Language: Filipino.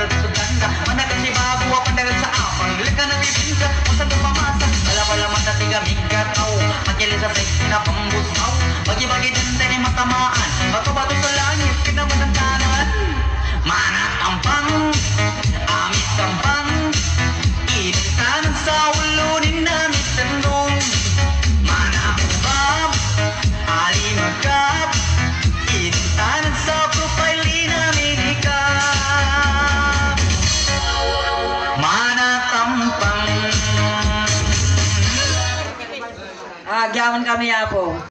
pandagat sa ganda managan si babu pandagat sa apang lika na bibinsa usan to pamasa wala mata tiga migataw magili sa sexy na pambusaw bagi-bagi dente ni matamaan bato-bato sa langit kinamanantanan mana tampang amit tampang initan sa ulunin namin tendong mana ubab alimagap initan sa profile namin ikap mana tampang Gyaman kami, Apo.